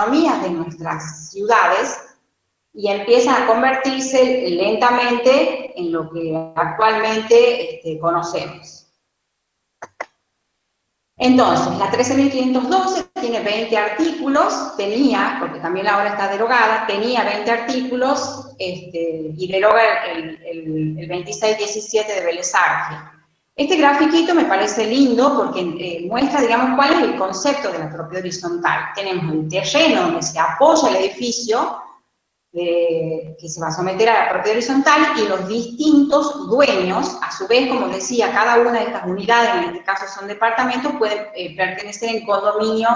fisonomías de nuestras ciudades y empiezan a convertirse lentamente en lo que actualmente conocemos. Entonces, la 13.512 tiene 20 artículos, tenía, porque también ahora está derogada, tenía 20 artículos y deroga el 2617 de Vélez Arfield. Este grafiquito me parece lindo porque muestra, digamos, cuál es el concepto de la propiedad horizontal. Tenemos el terreno donde se apoya el edificio, que se va a someter a la propiedad horizontal, y los distintos dueños, a su vez, como decía, cada una de estas unidades, en este caso son departamentos, pueden pertenecer en condominio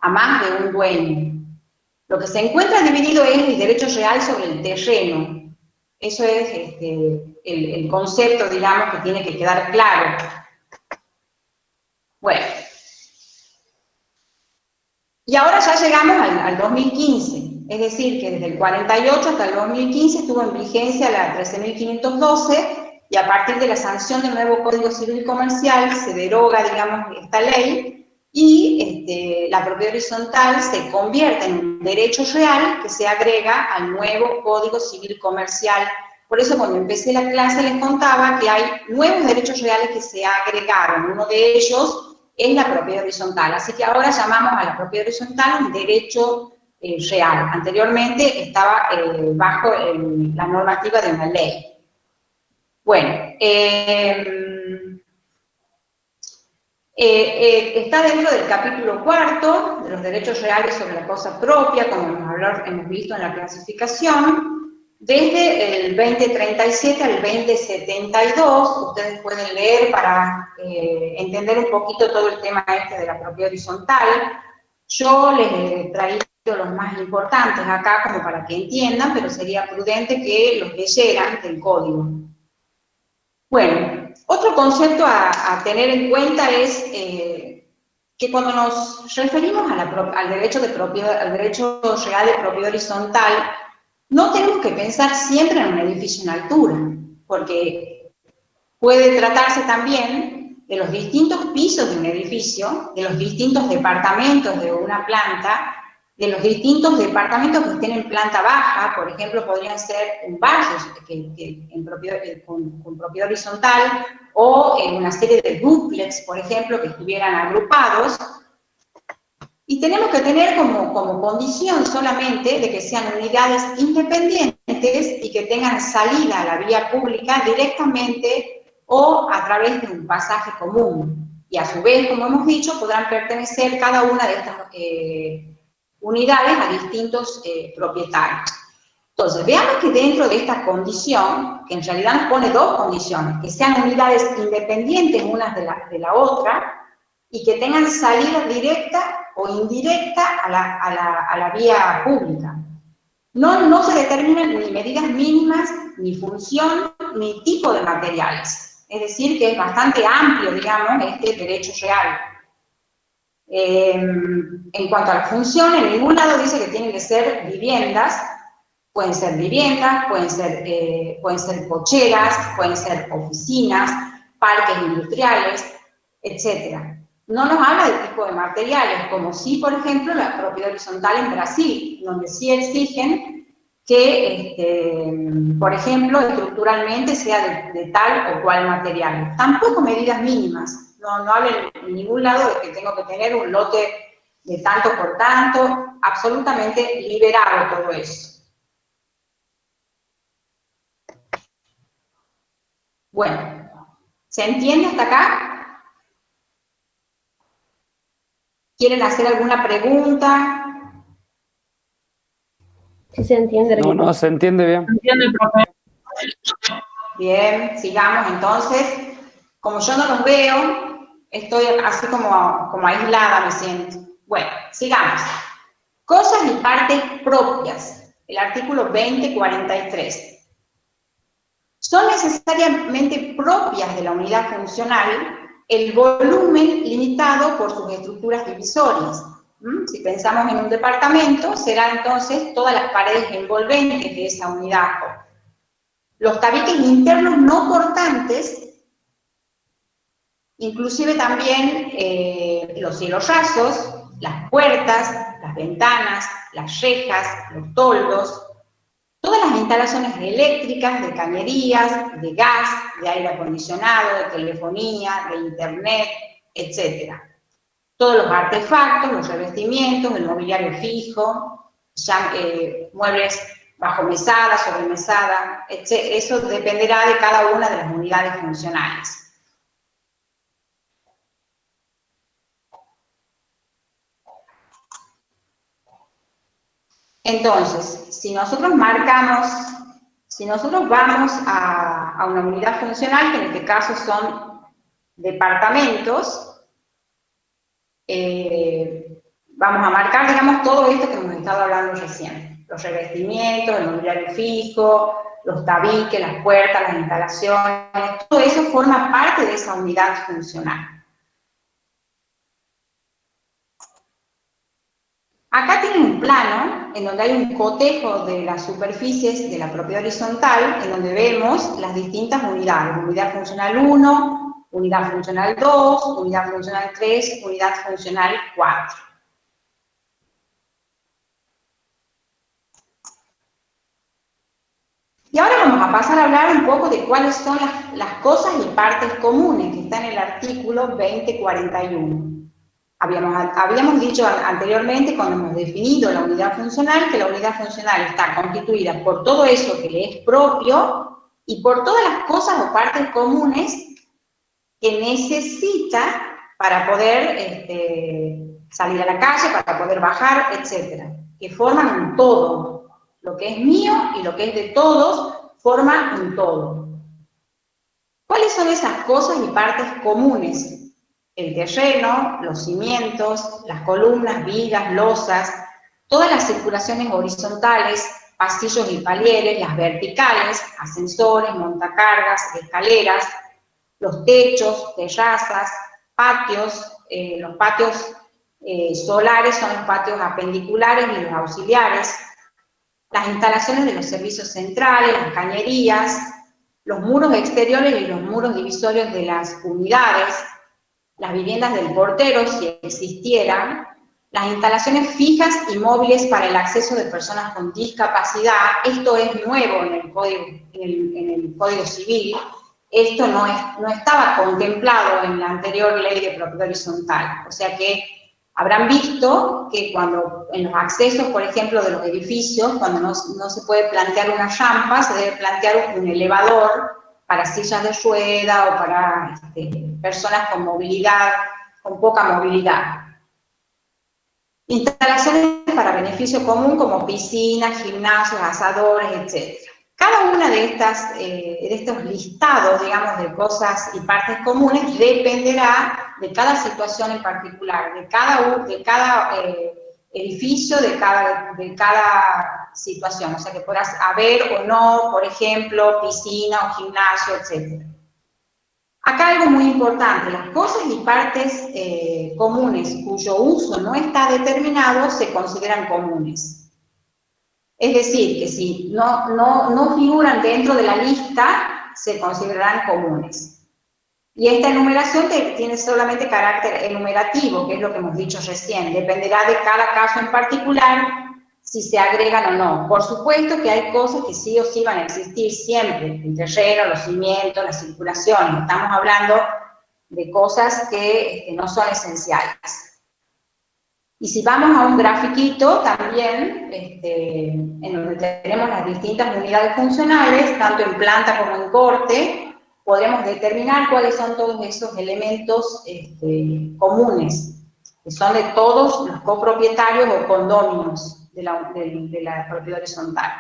a más de un dueño. Lo que se encuentra dividido es el derecho real sobre el terreno. Eso es el concepto, digamos, que tiene que quedar claro. Bueno. Y ahora ya llegamos al 2015. Es decir, que desde el 48 hasta el 2015 estuvo en vigencia la 13.512 y a partir de la sanción del nuevo Código Civil Comercial se deroga, digamos, esta ley y la propiedad horizontal se convierte en un derecho real que se agrega al nuevo Código Civil Comercial. Por eso cuando empecé la clase les contaba que hay nuevos derechos reales que se agregaron. Uno de ellos es la propiedad horizontal. Así que ahora llamamos a la propiedad horizontal un derecho real. Anteriormente estaba bajo la normativa de una ley. Bueno, está dentro del capítulo 4 de los derechos reales sobre la cosa propia, como hemos visto en la clasificación, desde el 2037 al 2072. Ustedes pueden leer para entender un poquito todo el tema de la propiedad horizontal. Yo les he traído los más importantes acá como para que entiendan, pero sería prudente que los leyeran del código. Bueno, otro concepto a tener en cuenta es que cuando nos referimos al derecho real de propiedad horizontal, no tenemos que pensar siempre en un edificio en altura, porque puede tratarse también de los distintos pisos de un edificio, de los distintos departamentos de una planta, de los distintos departamentos que estén en planta baja. Por ejemplo, podrían ser en barrios con propiedad horizontal, o en una serie de dúplex, por ejemplo, que estuvieran agrupados. Y tenemos que tener como condición solamente de que sean unidades independientes y que tengan salida a la vía pública directamente o a través de un pasaje común. Y a su vez, como hemos dicho, podrán pertenecer cada una de estas unidades a distintos propietarios. Entonces, veamos que dentro de esta condición, que en realidad nos pone dos condiciones, que sean unidades independientes unas de la otra y que tengan salida directa o indirecta a la vía pública. No se determinan ni medidas mínimas, ni función, ni tipo de materiales. Es decir, que es bastante amplio, digamos, este derecho real. En cuanto a la función, en ningún lado dice que tienen que ser viviendas. Pueden ser viviendas, pueden ser cocheras, pueden ser oficinas, parques industriales, etc. No nos habla de tipo de materiales, como sí, por ejemplo, la propiedad horizontal en Brasil, donde sí exigen que, por ejemplo, estructuralmente sea de tal o cual material. Tampoco medidas mínimas. No habla en ningún lado de que tengo que tener un lote de tanto por tanto, absolutamente liberado todo eso. Bueno, ¿se entiende hasta acá? ¿Quieren hacer alguna pregunta? Sí se entiende. No, se entiende bien. Se entiende, profe. Bien, sigamos entonces. Como yo no los veo, estoy así como aislada, me siento. Bueno, sigamos. Cosas y partes propias. El artículo 2043. Son necesariamente propias de la unidad funcional el volumen limitado por sus estructuras divisorias. Si pensamos en un departamento, será entonces todas las paredes envolventes de esa unidad. Los tabiques internos no cortantes, inclusive también los cielos rasos, las puertas, las ventanas, las rejas, los toldos, todas las instalaciones eléctricas, de cañerías, de gas, de aire acondicionado, de telefonía, de internet, etc. Todos los artefactos, los revestimientos, el mobiliario fijo, muebles bajo mesada, sobre mesada, etc. Eso dependerá de cada una de las unidades funcionales. Entonces, si nosotros vamos a una unidad funcional, que en este caso son departamentos, vamos a marcar, digamos, todo esto que hemos estado hablando recién. Los revestimientos, el mobiliario fijo, los tabiques, las puertas, las instalaciones, todo eso forma parte de esa unidad funcional. Acá tienen un plano en donde hay un cotejo de las superficies de la propiedad horizontal, en donde vemos las distintas unidades. Unidad funcional 1, unidad funcional 2, unidad funcional 3, unidad funcional 4. Y ahora vamos a pasar a hablar un poco de cuáles son las cosas y partes comunes que están en el artículo 2041. Habíamos dicho anteriormente, cuando hemos definido la unidad funcional, que la unidad funcional está constituida por todo eso que le es propio y por todas las cosas o partes comunes que necesita para poder salir a la calle, para poder bajar, etc. Que forman un todo. Lo que es mío y lo que es de todos forman un todo. ¿Cuáles son esas cosas y partes comunes? El terreno, los cimientos, las columnas, vigas, losas, todas las circulaciones horizontales, pasillos y palieres, las verticales, ascensores, montacargas, escaleras, los techos, terrazas, patios, los patios solares son los patios apendiculares y los auxiliares, las instalaciones de los servicios centrales, las cañerías, los muros exteriores y los muros divisorios de las unidades, las viviendas del portero, si existieran, las instalaciones fijas y móviles para el acceso de personas con discapacidad. Esto es nuevo en el Código Civil. Esto no estaba contemplado en la anterior ley de propiedad horizontal. O sea que habrán visto que cuando en los accesos, por ejemplo, de los edificios, cuando no se puede plantear una rampa, se debe plantear un elevador para sillas de rueda o para personas con movilidad, con poca movilidad. Instalaciones para beneficio común como piscinas, gimnasios, asadores, etc. Cada una de estos listados, digamos, de cosas y partes comunes dependerá de cada situación en particular, de cada edificio, de cada situación. O sea, que podrás haber o no, por ejemplo, piscina o gimnasio, etc. Acá algo muy importante, las cosas y partes comunes cuyo uso no está determinado se consideran comunes. Es decir, que si no figuran dentro de la lista, se considerarán comunes. Y esta enumeración tiene solamente carácter enumerativo, que es lo que hemos dicho recién. Dependerá de cada caso en particular si se agregan o no. Por supuesto que hay cosas que sí o sí van a existir siempre, el terreno, los cimientos, la circulación. Estamos hablando de cosas que no son esenciales. Y si vamos a un grafiquito también, en donde tenemos las distintas unidades funcionales, tanto en planta como en corte, podremos determinar cuáles son todos esos elementos comunes, que son de todos los copropietarios o condóminos de la propiedad horizontal.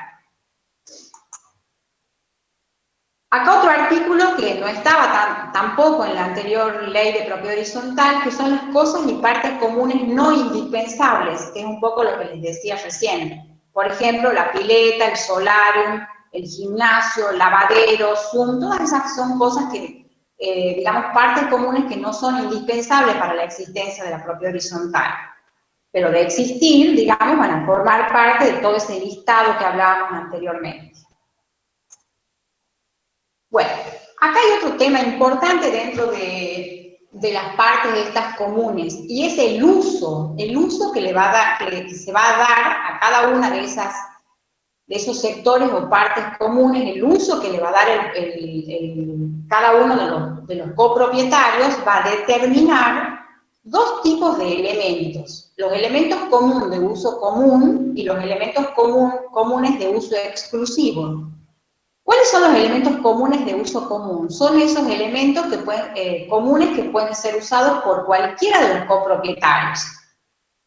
Acá otro artículo que no estaba tampoco en la anterior ley de propiedad horizontal, que son las cosas y partes comunes no indispensables, que es un poco lo que les decía recién. Por ejemplo, la pileta, el solarium, el gimnasio, lavadero, Zoom, todas esas son cosas que, digamos, partes comunes que no son indispensables para la existencia de la propiedad horizontal. Pero de existir, digamos, van a formar parte de todo ese listado que hablábamos anteriormente. Bueno, acá hay otro tema importante dentro de de las partes de estas comunes, y es el uso que le va a dar, que se va a dar a cada una de esos sectores o partes comunes, el uso que le va a dar cada uno de los copropietarios va a determinar dos tipos de elementos: los elementos comunes de uso común y los elementos comunes de uso exclusivo. ¿Cuáles son los elementos comunes de uso común? Son esos elementos comunes que pueden ser usados por cualquiera de los copropietarios.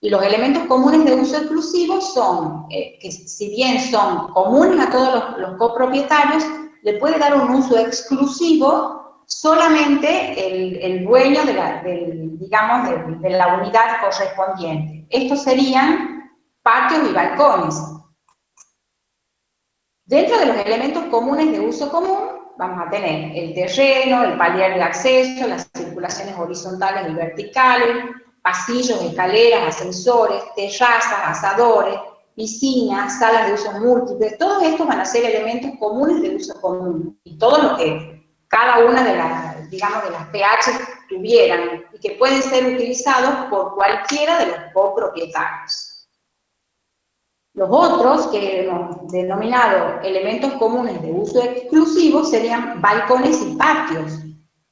Y los elementos comunes de uso exclusivo son, que si bien son comunes a todos los copropietarios, le puede dar un uso exclusivo solamente el dueño digamos, de la unidad correspondiente. Estos serían patios y balcones. Dentro de los elementos comunes de uso común, vamos a tener el terreno, el palier de acceso, las circulaciones horizontales y verticales, pasillos, escaleras, ascensores, terrazas, asadores, piscinas, salas de uso múltiples. Todos estos van a ser elementos comunes de uso común. Y todo lo que cada una de las, digamos, de las PH tuvieran y que pueden ser utilizados por cualquiera de los copropietarios. Los otros, que hemos denominado elementos comunes de uso exclusivo, serían balcones y patios,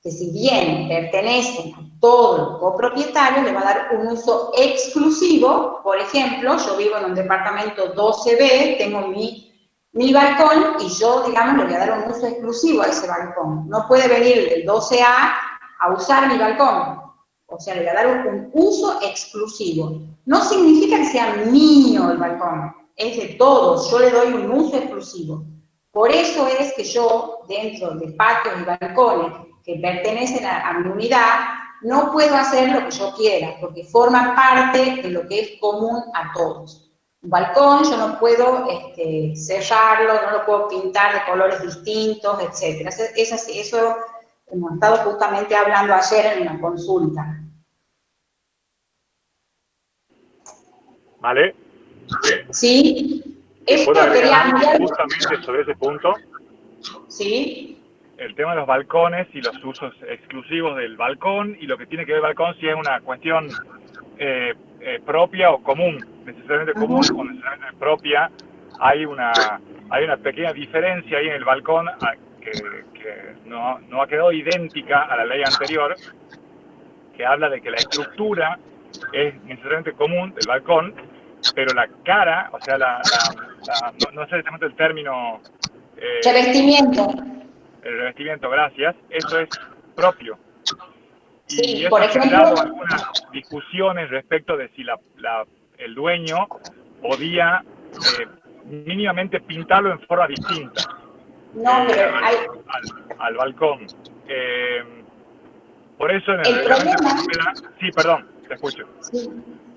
que si bien pertenecen a todos los copropietarios, le va a dar un uso exclusivo. Por ejemplo, yo vivo en un departamento 12B, tengo mi balcón y yo, digamos, le voy a dar un uso exclusivo a ese balcón. No puede venir del 12A a usar mi balcón. O sea, le voy a dar un uso exclusivo. No significa que sea mío el balcón, es de todos, yo le doy un uso exclusivo. Por eso es que yo, dentro de patios y balcones que pertenecen a mi unidad, no puedo hacer lo que yo quiera, porque forma parte de lo que es común a todos. Un balcón yo no puedo cerrarlo, no lo puedo pintar de colores distintos, etc. Eso hemos estado justamente hablando ayer en una consulta. ¿Vale? Sí. ¿Puedo Esto agregar quería algo ampliar. justamente sobre ese punto? Sí. El tema de los balcones y los usos exclusivos del balcón y lo que tiene que ver el balcón si es una cuestión propia o común, necesariamente común o necesariamente propia. Hay una pequeña diferencia ahí en el balcón que no ha quedado idéntica a la ley anterior, que habla de que la estructura es necesariamente común del balcón, pero la cara, o sea, no sé exactamente el término. Revestimiento. El revestimiento, gracias, eso es propio. Y Sí, eso por ha generado ejemplo. algunas discusiones respecto de si el dueño podía mínimamente pintarlo en forma distinta No, pero hay. al balcón. Por eso en el El reglamento de problema. copropiedad, sí, perdón, te escucho. Sí.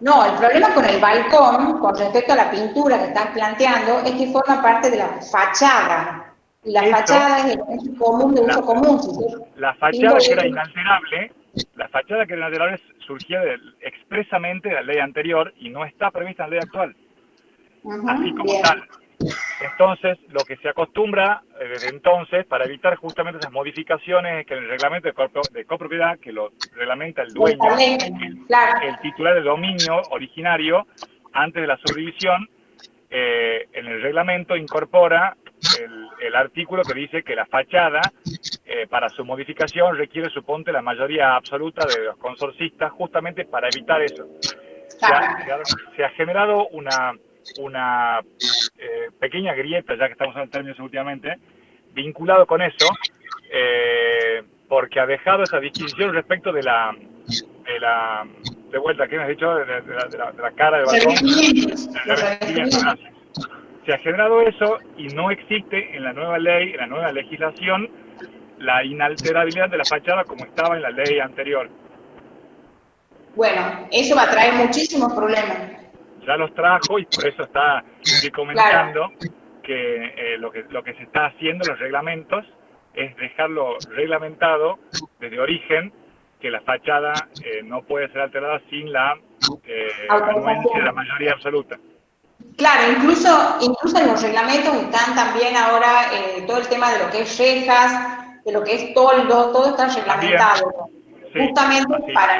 No, el problema con el balcón, con respecto a la pintura que estás planteando, es que forma parte de la fachada. Y la Eso, fachada es el común de uso común. Si yo la pinto fachada que era eso. inalterable, surgía expresamente de la ley anterior y no está prevista en la ley actual, así como Bien. tal. Entonces, lo que se acostumbra desde entonces, para evitar justamente esas modificaciones, es que en el reglamento de copropiedad, que lo reglamenta el Lo dueño, establecen, claro. el titular del dominio originario, antes de la subdivisión, en el reglamento incorpora el artículo que dice que la fachada, para su modificación, requiere, suponte, la mayoría absoluta de los consorcistas, justamente para evitar eso. Claro. Se ha generado una pequeña grieta, ya que estamos en términos últimamente, vinculado con eso, porque ha dejado esa distinción respecto de vuelta, ¿qué me has dicho? De la cara del balcón. Los revestimientos. Gracias. Se ha generado eso y no existe en la nueva ley, en la nueva legislación, la inalterabilidad de la fachada como estaba en la ley anterior. Bueno, eso va a traer muchísimos problemas. Ya los trajo y por eso estoy comentando que lo que se está haciendo en los reglamentos es dejarlo reglamentado desde origen, que la fachada no puede ser alterada sin la anuencia de la mayoría absoluta. Claro, incluso en los reglamentos están también ahora todo el tema de lo que es rejas, de lo que es toldo, todo está reglamentado. justamente para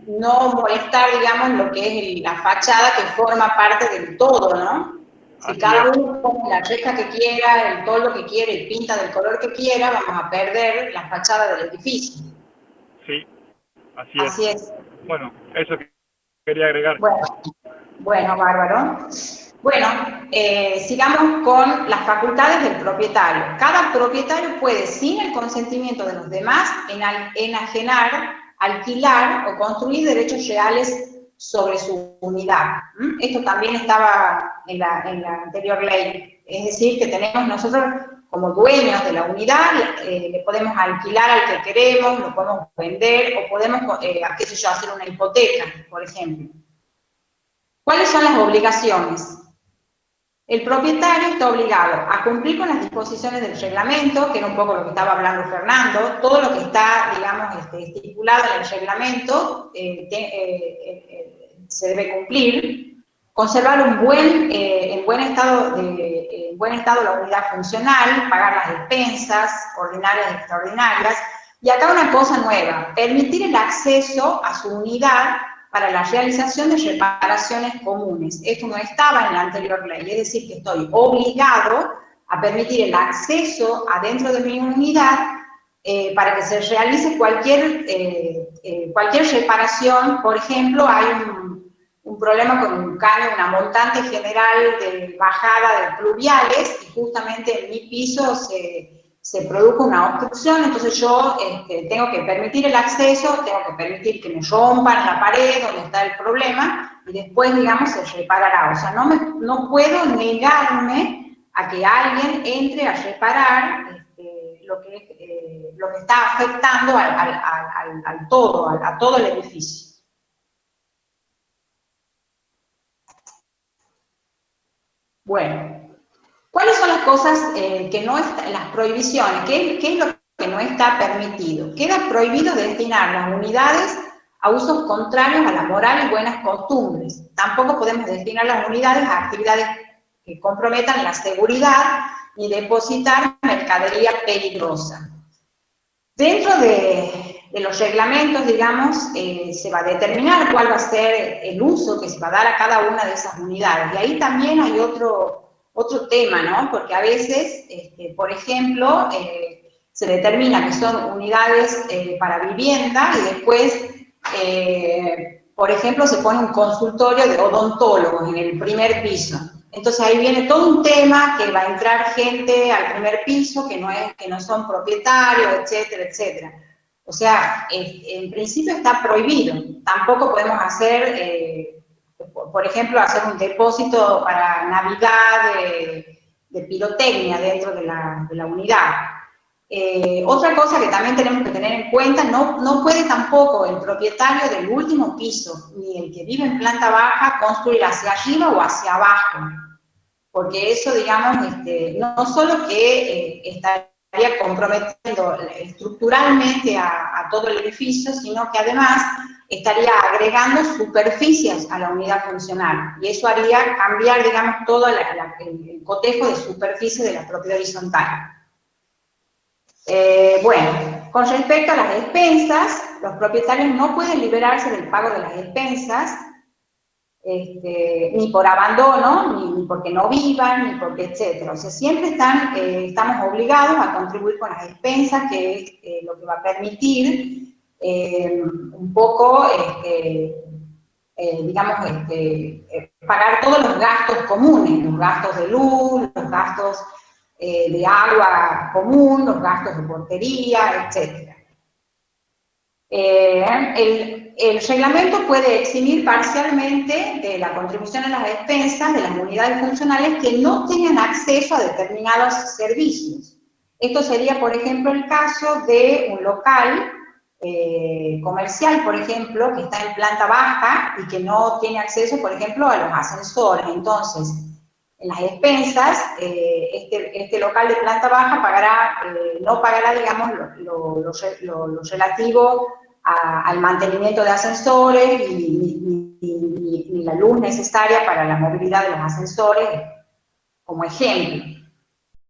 no molestar, digamos, lo que es la fachada que forma parte del todo, ¿no? Si cada uno pone la reja que quiera, el toldo que quiera, y pinta del color que quiera, vamos a perder la fachada del edificio. Sí, así Así es. es. Bueno, eso quería agregar. Bueno, bárbaro. Bueno, sigamos con las facultades del propietario. Cada propietario puede, sin el consentimiento de los demás, enajenar, alquilar o construir derechos reales sobre su unidad. Esto también estaba en la anterior ley. Es decir, que tenemos nosotros como dueños de la unidad, le podemos alquilar al que queremos, lo podemos vender o podemos, qué sé yo, hacer una hipoteca, por ejemplo. ¿Cuáles son las obligaciones? El propietario está obligado a cumplir con las disposiciones del reglamento, que era un poco lo que estaba hablando Fernando, todo lo que está, digamos, estipulado en el reglamento se debe cumplir, conservar en buen estado la unidad funcional, pagar las despensas ordinarias y extraordinarias, y acá una cosa nueva, permitir el acceso a su unidad para la realización de reparaciones comunes. Esto no estaba en la anterior ley, es decir, que estoy obligado a permitir el acceso adentro de mi unidad para que se realice cualquier reparación. Por ejemplo, hay un problema con un caño, una montante general de bajada de pluviales, y justamente en mi piso se produjo una obstrucción, entonces yo tengo que permitir el acceso, tengo que permitir que me rompan la pared donde está el problema, y después, digamos, se reparará. O sea, no puedo negarme a que alguien entre a reparar lo que está afectando a todo el edificio. Bueno, ¿cuáles son las cosas que no están, las prohibiciones? ¿Qué es lo que no está permitido? Queda prohibido destinar las unidades a usos contrarios a la moral y buenas costumbres. Tampoco podemos destinar las unidades a actividades que comprometan la seguridad ni depositar mercadería peligrosa. Dentro de los reglamentos, digamos, se va a determinar cuál va a ser el uso que se va a dar a cada una de esas unidades. Y ahí también hay otro tema, ¿no? Porque a veces, por ejemplo, se determina que son unidades para vivienda y después, por ejemplo, se pone un consultorio de odontólogos en el primer piso. Entonces ahí viene todo un tema que va a entrar gente al primer piso que no son propietarios, etcétera, etcétera. O sea, en principio está prohibido. Tampoco podemos hacer, por ejemplo, hacer un depósito para Navidad de pirotecnia dentro de la unidad. Otra cosa que también tenemos que tener en cuenta, no puede tampoco el propietario del último piso, ni el que vive en planta baja, construir hacia arriba o hacia abajo, porque eso, digamos, no solo que estaría comprometiendo estructuralmente a todo el edificio, sino que además estaría agregando superficies a la unidad funcional, y eso haría cambiar, digamos, todo el cotejo de superficie de la propiedad horizontal. Bueno, con respecto a las expensas, los propietarios no pueden liberarse del pago de las expensas, ni por abandono, ni porque no vivan, ni porque etcétera. O sea, siempre estamos obligados a contribuir con las expensas, que es lo que va a permitir un poco, digamos, pagar todos los gastos comunes, los gastos de luz, los gastos de agua común, los gastos de portería, etc. El reglamento puede eximir parcialmente de la contribución a las expensas de las unidades funcionales que no tengan acceso a determinados servicios. Esto sería, por ejemplo, el caso de un local comercial, por ejemplo, que está en planta baja y que no tiene acceso, por ejemplo, a los ascensores. Entonces, en las expensas, este local de planta baja no pagará, digamos, lo relativo al mantenimiento de ascensores ni la luz necesaria para la movilidad de los ascensores, como ejemplo.